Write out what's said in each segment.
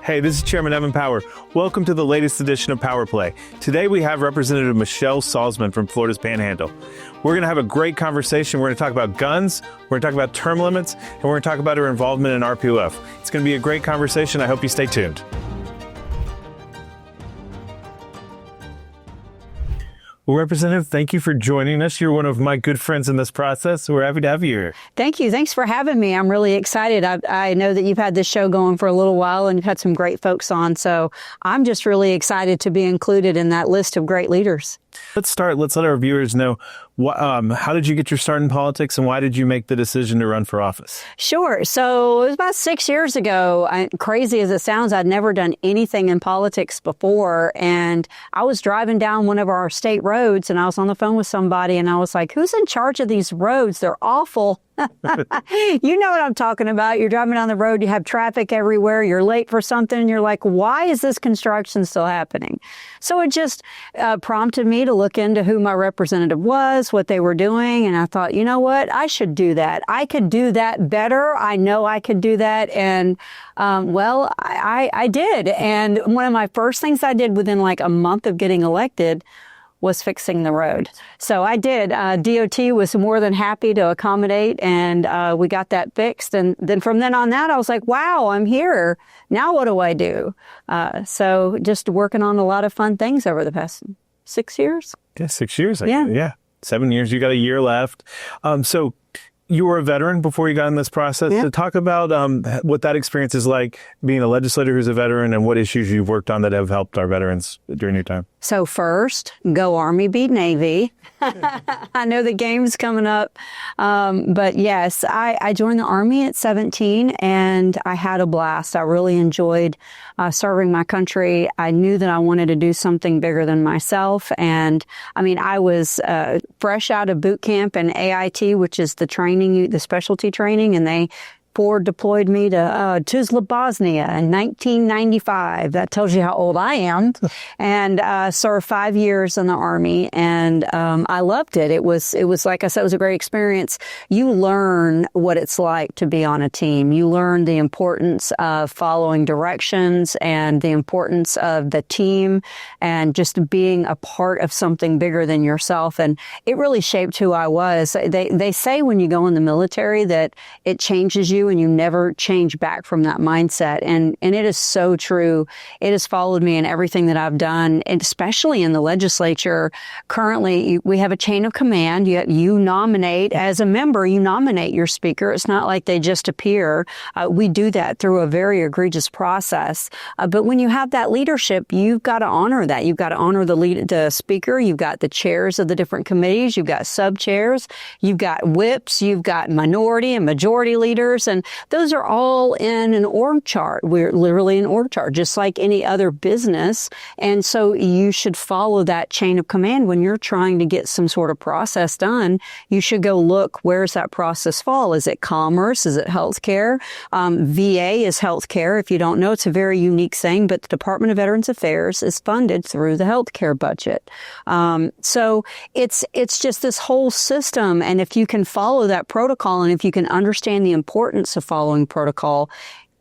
Hey, this is Chairman Evan Power. Welcome to the latest edition of Power Play. Today we have Representative Michelle Salzman from Florida's Panhandle. We're going to have a great conversation. We're going to talk about guns, we're going to talk about term limits, and we're going to talk about her involvement in RPUF. It's going to be a great conversation. I hope you stay tuned. Well, Representative, thank you for joining us. You're one of my good friends in this process, so we're happy to have you here. Thank you. Thanks for having me. I'm really excited. I know that you've had this show going for a little while and you've had some great folks on, so I'm just really excited to be included in that list of great leaders. Let's start. Let's let our viewers know, how did you get your start in politics and why did you make the decision to run for office? Sure. So it was about 6 years ago. Crazy as it sounds, I'd never done anything in politics before. And I was driving down one of our state roads and I was on the phone with somebody and I was like, who's in charge of these roads? They're awful. You know what I'm talking about. You're driving down the road, you have traffic everywhere, you're late for something, and you're like, why is this construction still happening? So it just prompted me to look into who my representative was, what they were doing, and I thought, you know what, I should do that. I could do that better. I know I could do that, and I did. And one of my first things I did within like a month of getting elected was fixing the road. So I did. DOT was more than happy to accommodate, and we got that fixed. And then from then on out, I was like, wow, I'm here. Now what do I do? So just working on a lot of fun things over the past 6 years. Yeah, 6 years. Yeah. 7 years. You got a year left. So you were a veteran before you got in this process. Yeah. So talk about what that experience is like being a legislator who's a veteran and what issues you've worked on that have helped our veterans during your time. So first, go Army, beat Navy. I know the game's coming up. But yes, I joined the Army at 17 and I had a blast. I really enjoyed serving my country. I knew that I wanted to do something bigger than myself. And I mean, I was fresh out of boot camp and AIT, which is the training, the specialty training, and they deployed me to Tuzla, Bosnia in 1995. That tells you how old I am. And served 5 years in the Army, and I loved it. It was like I said, it was a great experience. You learn what it's like to be on a team. You learn the importance of following directions and the importance of the team and just being a part of something bigger than yourself. And it really shaped who I was. They say when you go in the military that it changes you and you never change back from that mindset. And it is so true. It has followed me in everything that I've done, and especially in the legislature. Currently, we have a chain of command. You nominate, as a member, you nominate your speaker. It's not like they just appear. We do that through a very egregious process. But when you have that leadership, you've got to honor that. You've got to honor the speaker. You've got the chairs of the different committees. You've got sub-chairs. You've got whips. You've got minority and majority leaders. And those are all in an org chart. We're literally an org chart, just like any other business. And so you should follow that chain of command when you're trying to get some sort of process done. You should go look, where's that process fall? Is it commerce? Is it healthcare? VA is healthcare. If you don't know, it's a very unique thing, but the Department of Veterans Affairs is funded through the healthcare budget. So it's just this whole system. And if you can follow that protocol and if you can understand the importance of following protocol,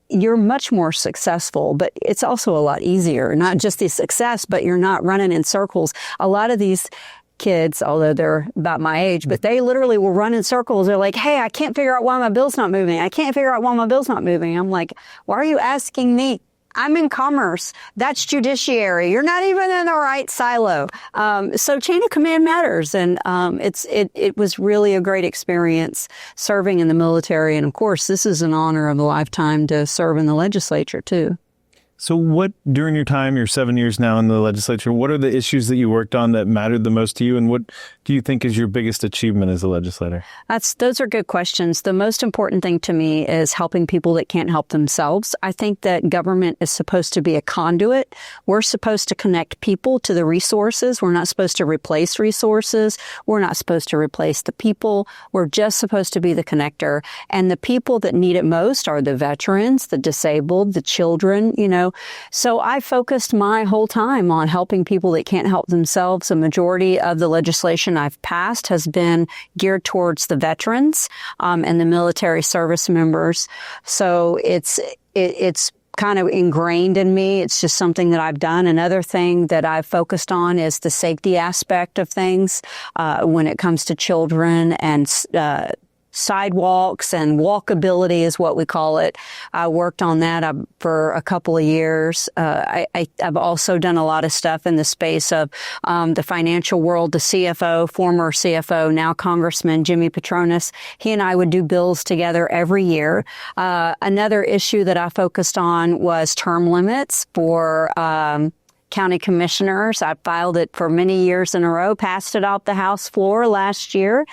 you're much more successful, but it's also a lot easier. Not just the success, but you're not running in circles. A lot of these kids, although they're about my age, but they literally will run in circles. They're like, hey, I can't figure out why my bill's not moving. I can't figure out why my bill's not moving. I'm like, why are you asking me? I'm in commerce. That's judiciary. You're not even in the right silo. So chain of command matters. And it was really a great experience serving in the military. And of course, this is an honor of a lifetime to serve in the legislature too. So what, during your time, your 7 years now in the legislature, what are the issues that you worked on that mattered the most to you? And what do you think is your biggest achievement as a legislator? Those are good questions. The most important thing to me is helping people that can't help themselves. I think that government is supposed to be a conduit. We're supposed to connect people to the resources. We're not supposed to replace resources. We're not supposed to replace the people. We're just supposed to be the connector. And the people that need it most are the veterans, the disabled, the children, So I focused my whole time on helping people that can't help themselves. A majority of the legislation I've passed has been geared towards the veterans and the military service members. So it's kind of ingrained in me. It's just something that I've done. Another thing that I've focused on is the safety aspect of things when it comes to children and sidewalks and walkability is what we call it. I worked on that for a couple of years. I've also done a lot of stuff in the space of the financial world. The CFO, former CFO, now Congressman Jimmy Petronas, he and I would do bills together every year. Another issue that I focused on was term limits for county commissioners. I filed it for many years in a row, passed it off the House floor last year.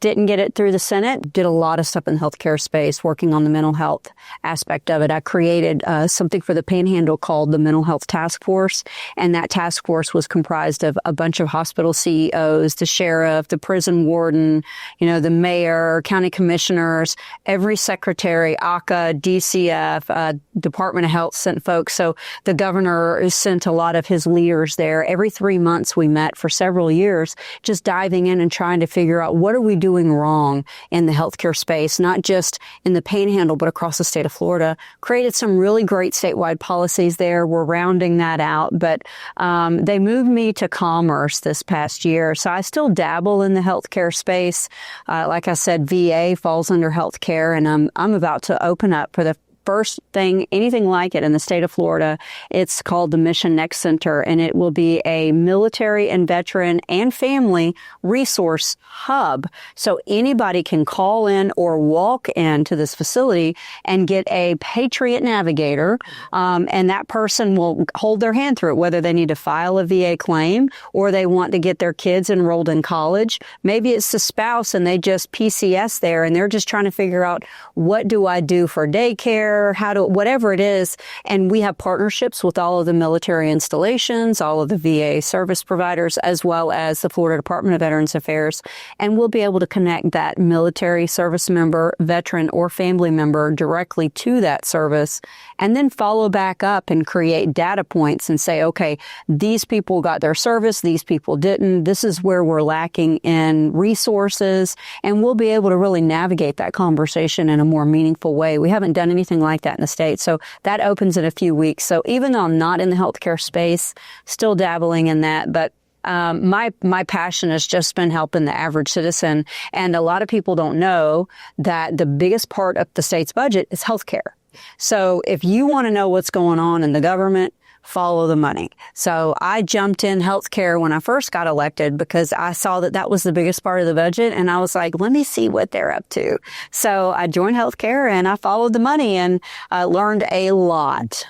Didn't get it through the Senate. Did a lot of stuff in the healthcare space, working on the mental health aspect of it. I created something for the Panhandle called the Mental Health Task Force, and that task force was comprised of a bunch of hospital CEOs, the sheriff, the prison warden, the mayor, county commissioners, every secretary, ACA, DCF, Department of Health sent folks. So the governor sent a lot of his leaders there. Every 3 months we met for several years, just diving in and trying to figure out what are we doing wrong in the healthcare space, not just in the Panhandle, but across the state of Florida. Created some really great statewide policies there. We're rounding that out, but they moved me to commerce this past year. So I still dabble in the healthcare space. Like I said, VA falls under healthcare, and I'm about to open up for the first thing, anything like it in the state of Florida. It's called the Mission Next Center, and it will be a military and veteran and family resource hub. So anybody can call in or walk into this facility and get a Patriot Navigator, and that person will hold their hand through it, whether they need to file a VA claim or they want to get their kids enrolled in college. Maybe it's the spouse and they just PCS there and they're just trying to figure out, what do I do for daycare? Whatever it is. And we have partnerships with all of the military installations, all of the VA service providers, as well as the Florida Department of Veterans Affairs. And we'll be able to connect that military service member, veteran, or family member directly to that service, and then follow back up and create data points and say, okay, these people got their service, these people didn't. This is where we're lacking in resources. And we'll be able to really navigate that conversation in a more meaningful way. We haven't done anything like that in the state. So that opens in a few weeks. So even though I'm not in the healthcare space, still dabbling in that, but my passion has just been helping the average citizen. And a lot of people don't know that the biggest part of the state's budget is healthcare. So if you want to know what's going on in the government, follow the money. So I jumped in healthcare when I first got elected because I saw that that was the biggest part of the budget. And I was like, let me see what they're up to. So I joined healthcare and I followed the money and learned a lot.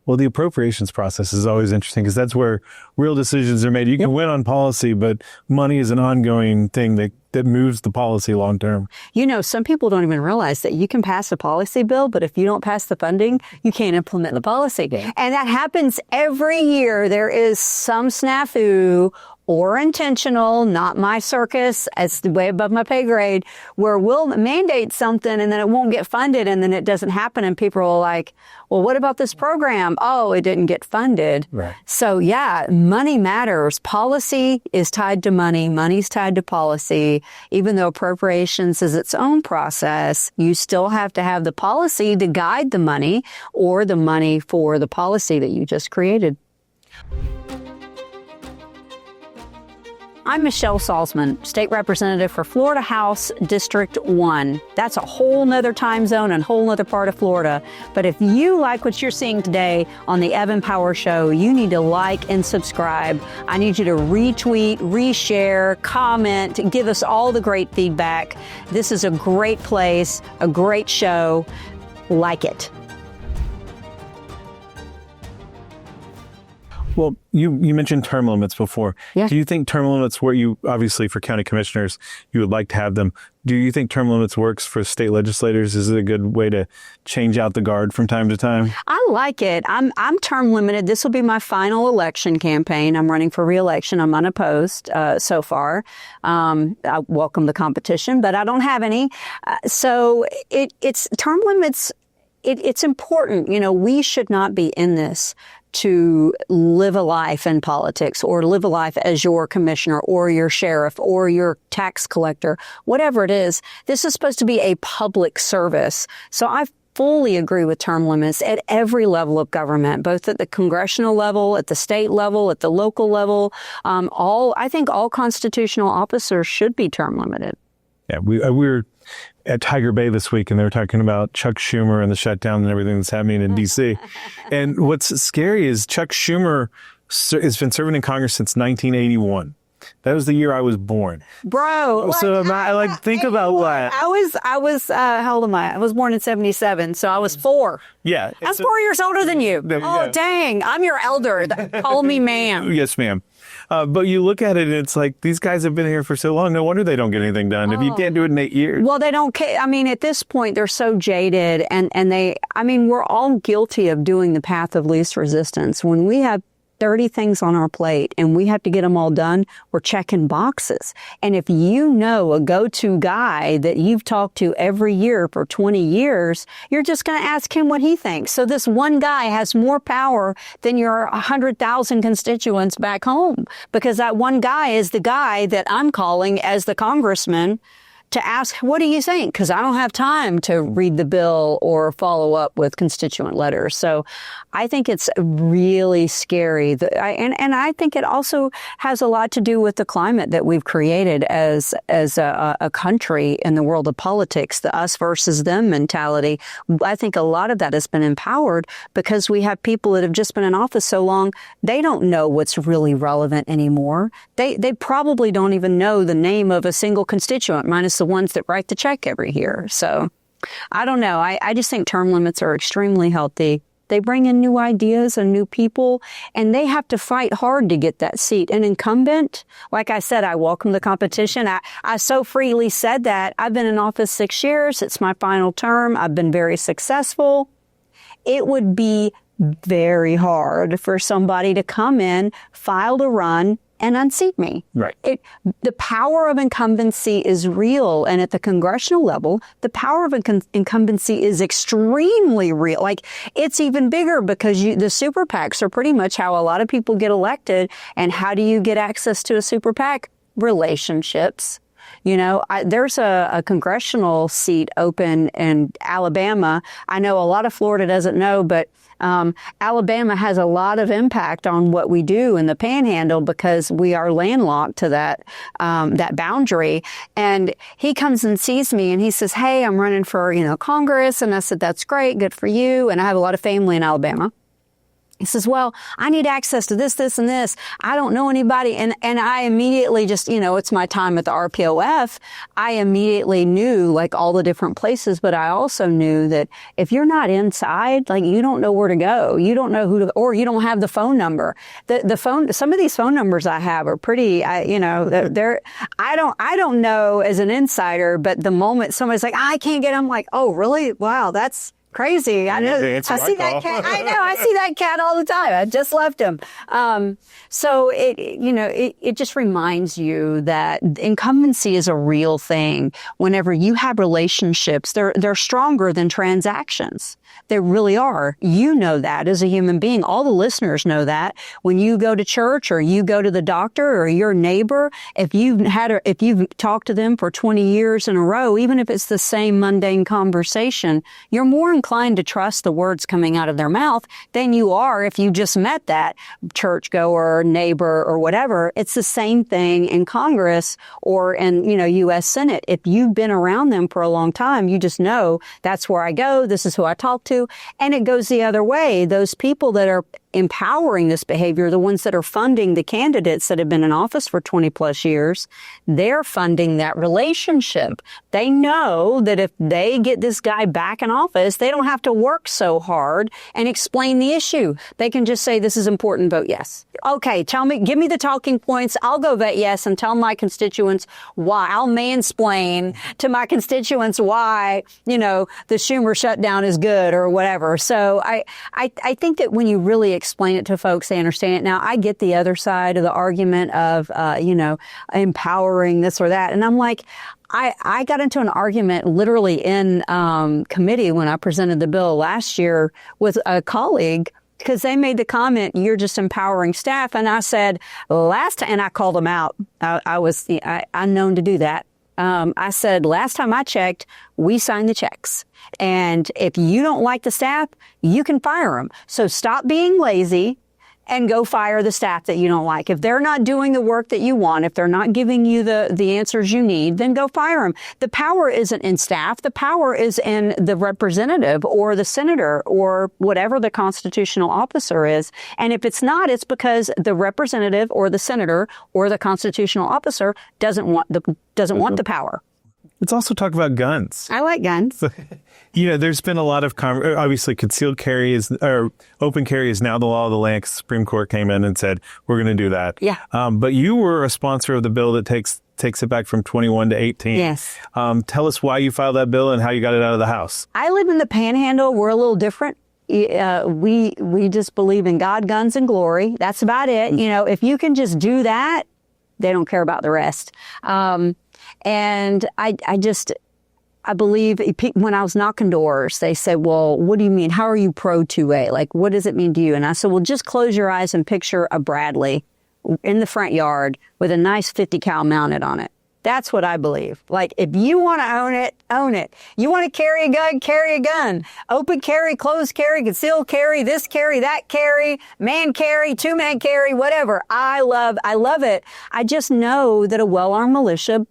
Well, the appropriations process is always interesting because that's where real decisions are made. You can win on policy, but money is an ongoing thing that moves the policy long term. Some people don't even realize that you can pass a policy bill, but if you don't pass the funding, you can't implement the policy. Yeah. And that happens every year. There is some snafu or intentional, not my circus, it's way above my pay grade, where we'll mandate something and then it won't get funded and then it doesn't happen and people are like, well, what about this program? Oh, it didn't get funded. Right. So yeah, money matters. Policy is tied to money. Money's tied to policy. Even though appropriations is its own process, you still have to have the policy to guide the money or the money for the policy that you just created. I'm Michelle Salzman, State Representative for Florida House District 1. That's a whole nother time zone and a whole nother part of Florida. But if you like what you're seeing today on the Evan Power Show, you need to like and subscribe. I need you to retweet, reshare, comment, give us all the great feedback. This is a great place, a great show. Like it. Well, you mentioned term limits before. Yeah. Do you think term limits, where you, obviously for county commissioners, you would like to have them. Do you think term limits works for state legislators? Is it a good way to change out the guard from time to time? I like it. I'm term limited. This will be my final election campaign. I'm running for re-election. I'm unopposed so far. I welcome the competition, but I don't have any. So it's term limits. It's important. We should not be in this to live a life in politics or live a life as your commissioner or your sheriff or your tax collector, whatever it is. This is supposed to be a public service. So I've fully agree with term limits at every level of government, both at the congressional level, at the state level, at the local level. I think all constitutional officers should be term limited. Yeah, we were at Tiger Bay this week, and they were talking about Chuck Schumer and the shutdown and everything that's happening in D.C. And what's scary is Chuck Schumer has been serving in Congress since 1981. That was the year I was born. Bro. So think about that. I was, how old am I? I was born in 77, so I was 4. Yeah. I was 4 years older than you. Oh, dang. I'm your elder. Call me ma'am. Yes, ma'am. But you look at it and it's like, these guys have been here for so long. No wonder they don't get anything done. If you can't do it in 8 years. Well, they don't care. I mean, at this point, they're so jaded and we're all guilty of doing the path of least resistance. When we have 30 things on our plate and we have to get them all done, we're checking boxes. And if you know a go-to guy that you've talked to every year for 20 years, you're just going to ask him what he thinks. So this one guy has more power than your 100,000 constituents back home, because that one guy is the guy that I'm calling as the congressman to ask, what do you think? Because I don't have time to read the bill or follow up with constituent letters. So I think it's really scary. And I think it also has a lot to do with the climate that we've created as a country in the world of politics, the us versus them mentality. I think a lot of that has been empowered because we have people that have just been in office so long, they don't know what's really relevant anymore. They probably don't even know the name of a single constituent, minus the ones that write the check every year. So I don't know. I just think term limits are extremely healthy. They bring in new ideas and new people, and they have to fight hard to get that seat. An incumbent, like I said, I welcome the competition. I so freely said that. I've been in office 6 years. It's my final term. I've been very successful. It would be very hard for somebody to come in, file to run, and unseat me. Right. The power of incumbency is real. And at the congressional level, the power of incumbency is extremely real. Like, it's even bigger because the super PACs are pretty much how a lot of people get elected. And how do you get access to a super PAC? Relationships. You know, there's a congressional seat open in Alabama. I know a lot of Florida doesn't know, but Alabama has a lot of impact on what we do in the Panhandle because we are landlocked to that boundary. And he comes and sees me and he says, "Hey, I'm running for, Congress." And I said, "That's great. Good for you." And I have a lot of family in Alabama. He says, "Well, I need access to this, this, and this. I don't know anybody." And I immediately just, it's my time at the RPOF. I immediately knew like all the different places, but I also knew that if you're not inside, like you don't know where to go. You don't know who to, or you don't have the phone number. The phone, some of these phone numbers I have are pretty, I don't know as an insider, but the moment somebody's like, "I can't get," I'm like, "Oh, really? Wow, that's crazy." I know. I see that cat. I know. I see that cat all the time. I just left him. So it just reminds you that incumbency is a real thing. Whenever you have relationships, they're stronger than transactions. They really are. You know that as a human being. All the listeners know that. When you go to church or you go to the doctor or your neighbor, if you've talked to them for 20 years in a row, even if it's the same mundane conversation, you're more inclined to trust the words coming out of their mouth than you are if you just met that churchgoer, neighbor, or whatever. It's the same thing in Congress or in, U.S. Senate. If you've been around them for a long time, you just know that's where I go. This is who I talk to. And it goes the other way. Those people that are empowering this behavior, the ones that are funding the candidates that have been in office for 20 plus years, they're funding that relationship. They know that if they get this guy back in office, they don't have to work so hard and explain the issue. They can just say, "This is important, vote yes." Okay, give me the talking points. I'll go vote yes and tell my constituents why. I'll mansplain to my constituents why, the Schumer shutdown is good or whatever. So I think that when you really explain it to folks, they understand it. Now, I get the other side of the argument of, empowering this or that. And I'm like, I got into an argument literally in committee when I presented the bill last year with a colleague because they made the comment, "You're just empowering staff." And I said, and I called them out. I'm known to do that. I said, last time I checked, we signed the checks. And if you don't like the staff, you can fire them. So stop being lazy and go fire the staff that you don't like. If they're not doing the work that you want, if they're not giving you the answers you need, then go fire them. The power isn't in staff. The power is in the representative or the senator or whatever the constitutional officer is. And if it's not, it's because the representative or the senator or the constitutional officer doesn't want the power. Let's also talk about guns. I like guns. There's been a lot of obviously concealed carry or open carry is now the law of the land. 'Cause the Supreme Court came in and said, we're going to do that. Yeah. But you were a sponsor of the bill that takes it back from 21 to 18. Yes. Tell us why you filed that bill and how you got it out of the House. I live in the Panhandle. We're a little different. We just believe in God, guns, and glory. That's about it. If you can just do that, they don't care about the rest. And I believe when I was knocking doors, they said, well, what do you mean? How are you pro 2A? Like, what does it mean to you? And I said, well, just close your eyes and picture a Bradley in the front yard with a nice 50 cal mounted on it. That's what I believe. Like, if you want to own it, own it. You want to carry a gun, carry a gun. Open carry, closed carry, concealed carry, this carry, that carry, man carry, two-man carry, whatever. I love it. I just know that a well-armed militia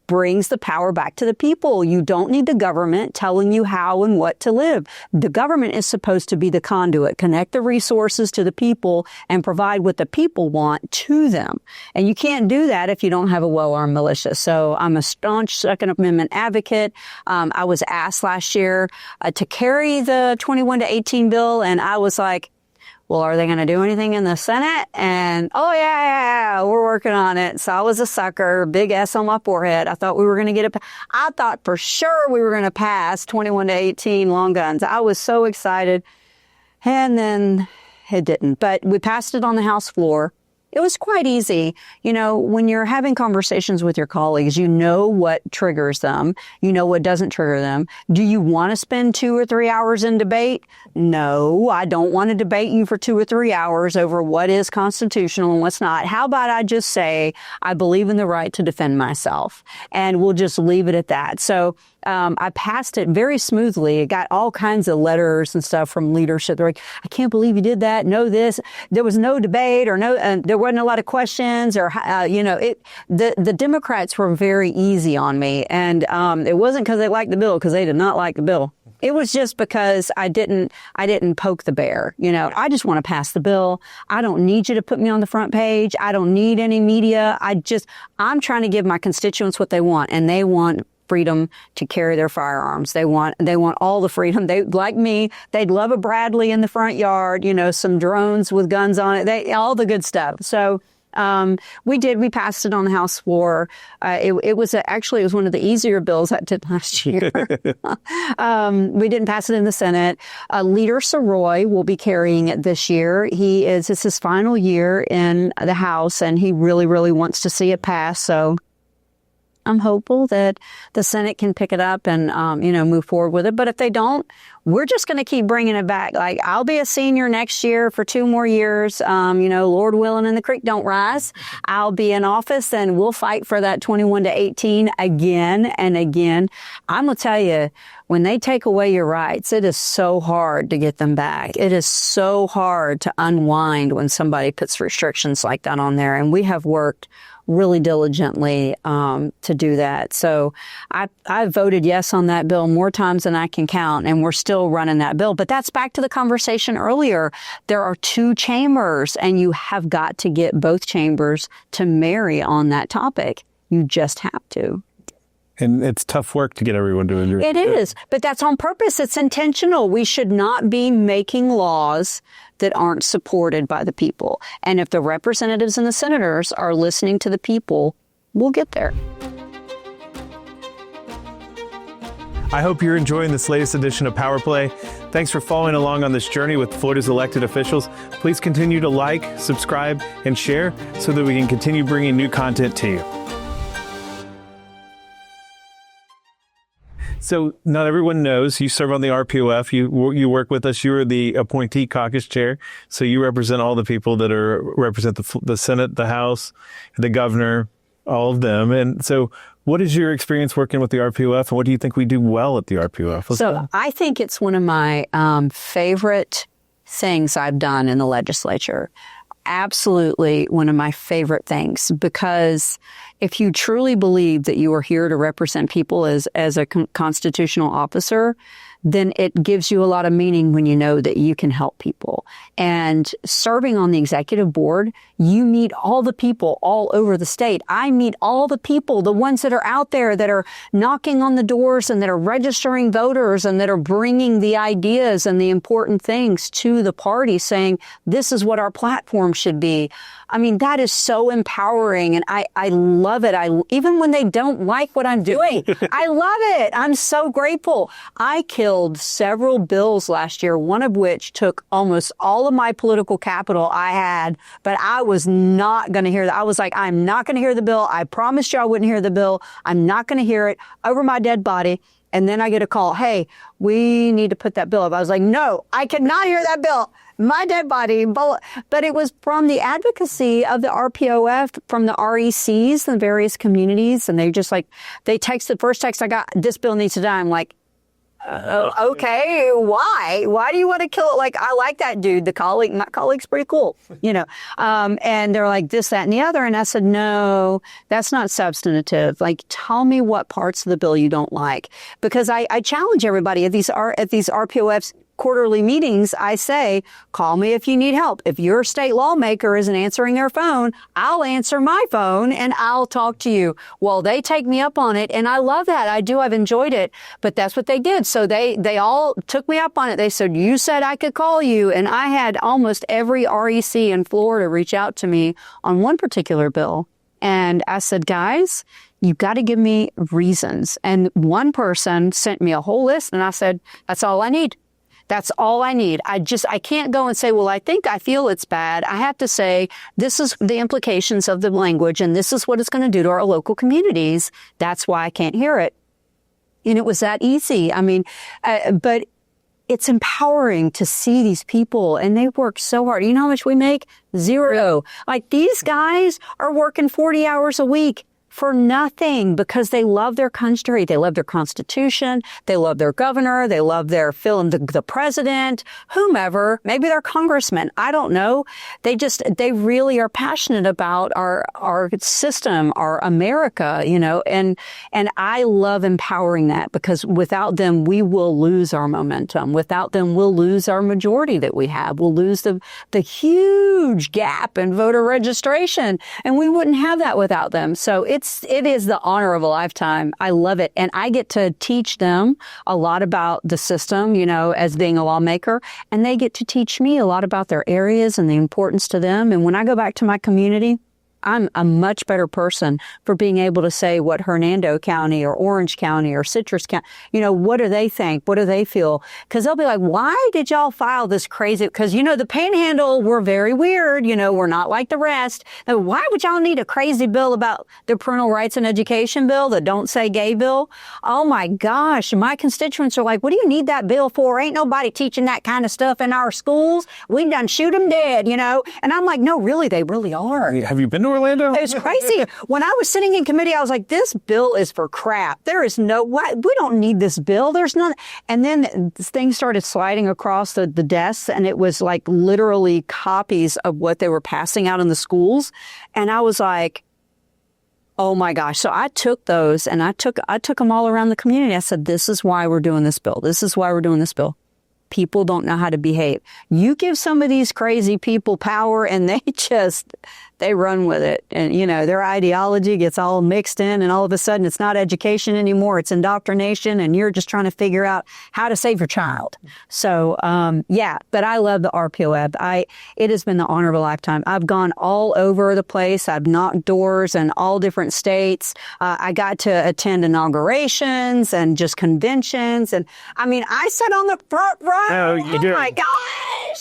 brings the power back to the people. You don't need the government telling you how and what to live. The government is supposed to be the conduit, connect the resources to the people and provide what the people want to them. And you can't do that if you don't have a well-armed militia. So I'm a staunch Second Amendment advocate. I was asked last year to carry the 21 to 18 bill, and I was like, well, are they going to do anything in the Senate? And, oh, yeah, we're working on it. So I was a sucker, big S on my forehead. I thought we were going to get it. I thought for sure we were going to pass 21 to 18 long guns. I was so excited. And then it didn't. But we passed it on the House floor. It was quite easy. When you're having conversations with your colleagues, you know what triggers them. You know what doesn't trigger them. Do you want to spend 2 or 3 hours in debate? No, I don't want to debate you for 2 or 3 hours over what is constitutional and what's not. How about I just say, I believe in the right to defend myself, and we'll just leave it at that. So I passed it very smoothly. It got all kinds of letters and stuff from leadership. They're like, I can't believe you did that. No, this. There was no debate or there wasn't a lot of questions or, the Democrats were very easy on me. And it wasn't because they liked the bill, because they did not like the bill. It was just because I didn't poke the bear. I just want to pass the bill. I don't need you to put me on the front page. I don't need any media. I'm trying to give my constituents what they want, and they want freedom to carry their firearms. They want all the freedom. They, like me, they'd love a Bradley in the front yard, some drones with guns on it, all the good stuff. So we passed it on the House floor. It was one of the easier bills I did last year. We didn't pass it in the Senate. Leader Soroy will be carrying it this year. It's his final year in the House, and he really, really wants to see it pass. So I'm hopeful that the Senate can pick it up and, move forward with it. But if they don't, we're just going to keep bringing it back. Like, I'll be a senior next year for 2 more years. Lord willing and the creek don't rise. I'll be in office, and we'll fight for that 21 to 18 again and again. I'm going to tell you, when they take away your rights, it is so hard to get them back. It is so hard to unwind when somebody puts restrictions like that on there. And we have worked really diligently to do that. So I voted yes on that bill more times than I can count, and we're still running that bill. But that's back to the conversation earlier. There are 2 chambers, and you have got to get both chambers to marry on that topic. You just have to. And it's tough work to get everyone to agree. It is, but that's on purpose. It's intentional. We should not be making laws that aren't supported by the people. And if the representatives and the senators are listening to the people, we'll get there. I hope you're enjoying this latest edition of Power Play. Thanks for following along on this journey with Florida's elected officials. Please continue to like, subscribe, and share so that we can continue bringing new content to you. So not everyone knows you serve on the RPOF. You work with us. You are the appointee caucus chair. So you represent all the people that represent the Senate, the House, the governor, all of them. And so What is your experience working with the RPOF, and what do you think we do well at the RPOF? So I think it's one of my favorite things I've done in the legislature. Absolutely one of my favorite things, because if you truly believe that you are here to represent people as a constitutional officer, then it gives you a lot of meaning when you know that you can help people. And serving on the executive board, you meet all the people all over the state. I meet all the people, the ones that are out there that are knocking on the doors and that are registering voters and that are bringing the ideas and the important things to the party, saying, this is what our platform should be. I mean, that is so empowering, and I love it. Even when they don't like what I'm doing, I love it. I'm so grateful. I killed several bills last year, one of which took almost all of my political capital I had, but I was not going to hear that. I was like, I'm not going to hear the bill. I promised you I wouldn't hear the bill. I'm not going to hear it over my dead body. And then I get a call, hey, we need to put that bill up. I was like, no, I cannot hear that bill. My dead body. But it was from the advocacy of the RPOF, from the RECs, the various communities. And they just they text, the first text I got, this bill needs to die. I'm like, okay, why? Why do you want to kill it? Like, I like that dude, my colleague's pretty cool, and they're like this, that, and the other. And I said, no, that's not substantive. Like, tell me what parts of the bill you don't like. Because I challenge everybody at these RPOFs quarterly meetings. I say, call me if you need help. If your state lawmaker isn't answering their phone, I'll answer my phone and I'll talk to you. Well, they take me up on it, and I love that. I do. I've enjoyed it. But that's what they did. So they all took me up on it. They said, you said I could call you. And I had almost every REC in Florida reach out to me on one particular bill. And I said, guys, you've got to give me reasons. And one person sent me a whole list, and I said, that's all I need. That's all I need. I can't go and say, well, I feel it's bad. I have to say, this is the implications of the language, and this is what it's going to do to our local communities. That's why I can't hear it. And it was that easy. I mean, but it's empowering to see these people, and they work so hard. You know how much we make? Zero. Like, these guys are working 40 hours a week for nothing, because they love their country. They love their Constitution. They love their governor. They love their the president, whomever, maybe their congressman. I don't know. They really are passionate about our system, our America, and I love empowering that, because without them, we will lose our momentum. Without them, we'll lose our majority that we have. We'll lose the huge gap in voter registration, and we wouldn't have that without them. So it is the honor of a lifetime. I love it. And I get to teach them a lot about the system, as being a lawmaker. And they get to teach me a lot about their areas and the importance to them. And when I go back to my community, I'm a much better person for being able to say what Hernando County or Orange County or Citrus County, what do they think? What do they feel? Because they'll be like, why did y'all file this crazy? Because, the Panhandle, we're very weird. We're not like the rest. Now, why would y'all need a crazy bill about the parental rights and education bill, the don't say gay bill? Oh, my gosh. My constituents are like, what do you need that bill for? Ain't nobody teaching that kind of stuff in our schools. We done shoot them dead, And I'm like, no, really, they really are. Have you been to Orlando? It was crazy. When I was sitting in committee, I was like, this bill is for crap. There is we don't need this bill. There's none. And then things started sliding across the desks, and it was like literally copies of what they were passing out in the schools. And I was like, oh my gosh. So I took those, and I took them all around the community. I said, this is why we're doing this bill. This is why we're doing this bill. People don't know how to behave. You give some of these crazy people power, and they run with it. And, their ideology gets all mixed in, and all of a sudden it's not education anymore. It's indoctrination, and you're just trying to figure out how to save your child. So, but I love the RPOF. It has been the honor of a lifetime. I've gone all over the place. I've knocked doors in all different states. I got to attend inaugurations and just conventions. And I sat on the front row. Oh my gosh.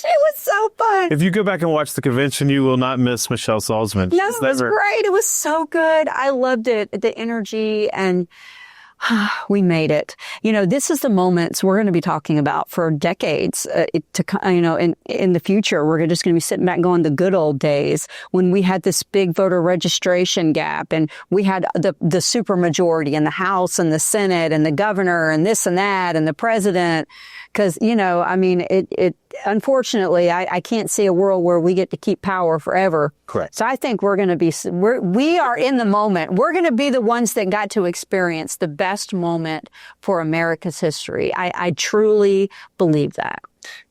It was so fun. If you go back and watch the convention, you will not miss Michelle Salzman. No, it was great. It was so good. I loved it. The energy, and We made it. This is the moments we're going to be talking about for decades in the future. We're just going to be sitting back going the good old days when we had this big voter registration gap and we had the supermajority in the House and the Senate and the governor and this and that and the president. Because, unfortunately, I can't see a world where we get to keep power forever. Correct. So I think we are in the moment. We're going to be the ones that got to experience the best moment for America's history. I truly believe that.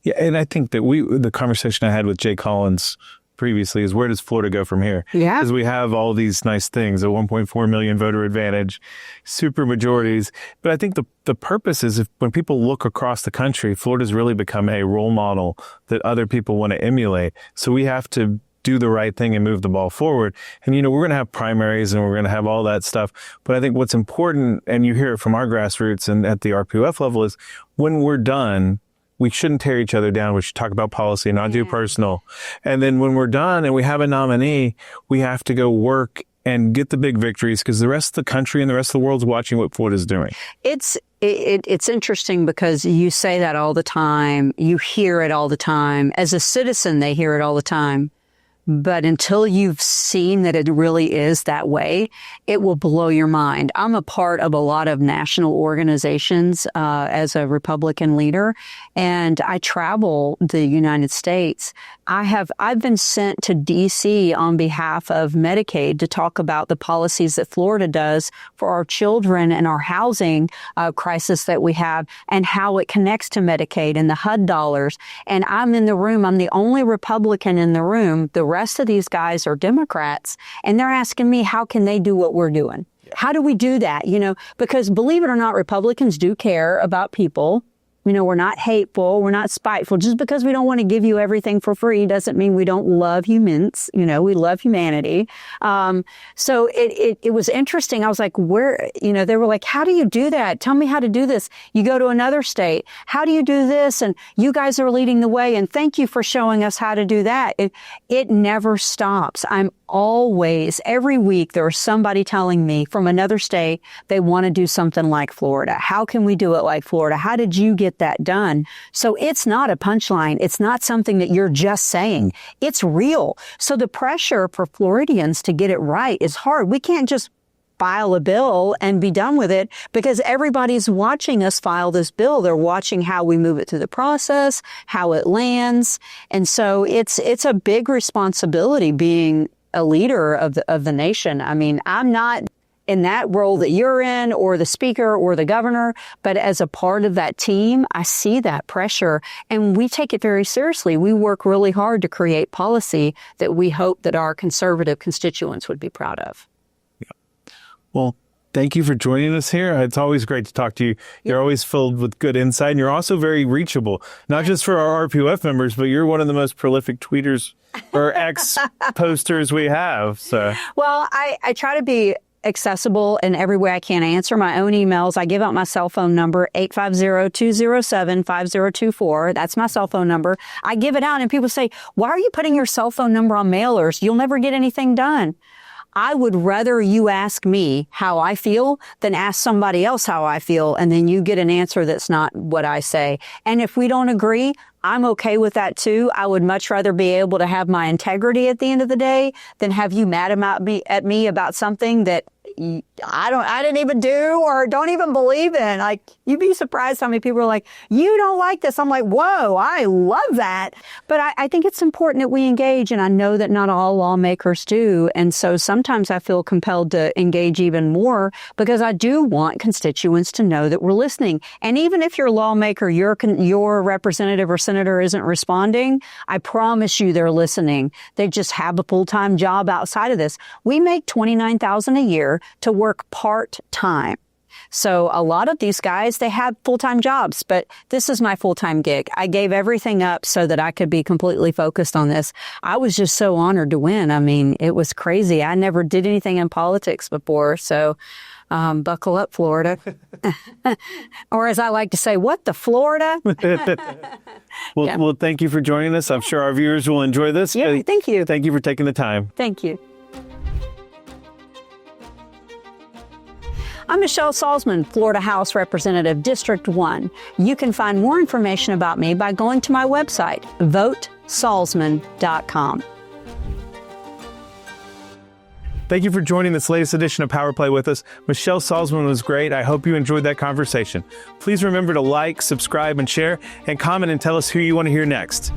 Yeah, and I think that the conversation I had with Jay Collins previously is, where does Florida go from here? Yeah. Because we have all these nice things, a 1.4 million voter advantage, super majorities. But I think the purpose is, when people look across the country, Florida's really become a role model that other people want to emulate. So we have to do the right thing and move the ball forward. And, we're going to have primaries and we're going to have all that stuff. But I think what's important, and you hear it from our grassroots and at the RPOF level, is when we're done, we shouldn't tear each other down. We should talk about policy and not do personal. And then when we're done and we have a nominee, we have to go work and get the big victories, because the rest of the country and the rest of the world's watching what Florida's doing. It's interesting because you say that all the time. You hear it all the time. As a citizen, they hear it all the time. But until you've seen that it really is that way, it will blow your mind. I'm a part of a lot of national organizations as a Republican leader, and I travel the United States. I've been sent to D.C. on behalf of Medicaid to talk about the policies that Florida does for our children and our housing crisis that we have, and how it connects to Medicaid and the HUD dollars. And I'm in the room. I'm the only Republican in the room. The rest of these guys are Democrats, and they're asking me, how can they do what we're doing? How do we do that? Because believe it or not, Republicans do care about people. We're not hateful. We're not spiteful. Just because we don't want to give you everything for free doesn't mean we don't love humans. We love humanity. So it was interesting. I was like, they were like, how do you do that? Tell me how to do this. You go to another state. How do you do this? And you guys are leading the way. And thank you for showing us how to do that. It never stops. Every week, there's somebody telling me from another state they want to do something like Florida. How can we do it like Florida? How did you get that done? So it's not a punchline. It's not something that you're just saying. It's real. So the pressure for Floridians to get it right is hard. We can't just file a bill and be done with it, because everybody's watching us file this bill. They're watching how we move it through the process, how it lands. And so it's a big responsibility being a leader of the nation. I'm not in that role that you're in, or the speaker or the governor, but as a part of that team, I see that pressure, and we take it very seriously. We work really hard to create policy that we hope that our conservative constituents would be proud of. Yeah. Well, thank you for joining us here. It's always great to talk to you. You're always filled with good insight, and you're also very reachable, not just for our RPOF members, but you're one of the most prolific tweeters or ex-posters we have. So, well, I try to be accessible in every way I can. I answer my own emails. I give out my cell phone number, 850-207-5024. That's my cell phone number. I give it out, and people say, why are you putting your cell phone number on mailers? You'll never get anything done. I would rather you ask me how I feel than ask somebody else how I feel, and then you get an answer that's not what I say. And if we don't agree, I'm okay with that too. I would much rather be able to have my integrity at the end of the day than have you mad at me about something that I didn't even do or don't even believe in. Like, you'd be surprised how many people are like, you don't like this. I'm like, whoa, I love that. But I think it's important that we engage, and I know that not all lawmakers do. And so sometimes I feel compelled to engage even more, because I do want constituents to know that we're listening. And even if your lawmaker, your representative or senator isn't responding, I promise you they're listening. They just have a full-time job outside of this. We make $29,000 a year to work part-time. So a lot of these guys, they have full-time jobs, but this is my full-time gig. I gave everything up so that I could be completely focused on this. I was just so honored to win. I mean, it was crazy. I never did anything in politics before, so buckle up, Florida. Or as I like to say, what the Florida? Well, thank you for joining us. I'm sure our viewers will enjoy this. Yeah, thank you. Thank you for taking the time. Thank you. I'm Michelle Salzman, Florida House Representative, District 1. You can find more information about me by going to my website, votesalzman.com. Thank you for joining this latest edition of Power Play with us. Michelle Salzman was great. I hope you enjoyed that conversation. Please remember to like, subscribe, and share, and comment and tell us who you want to hear next.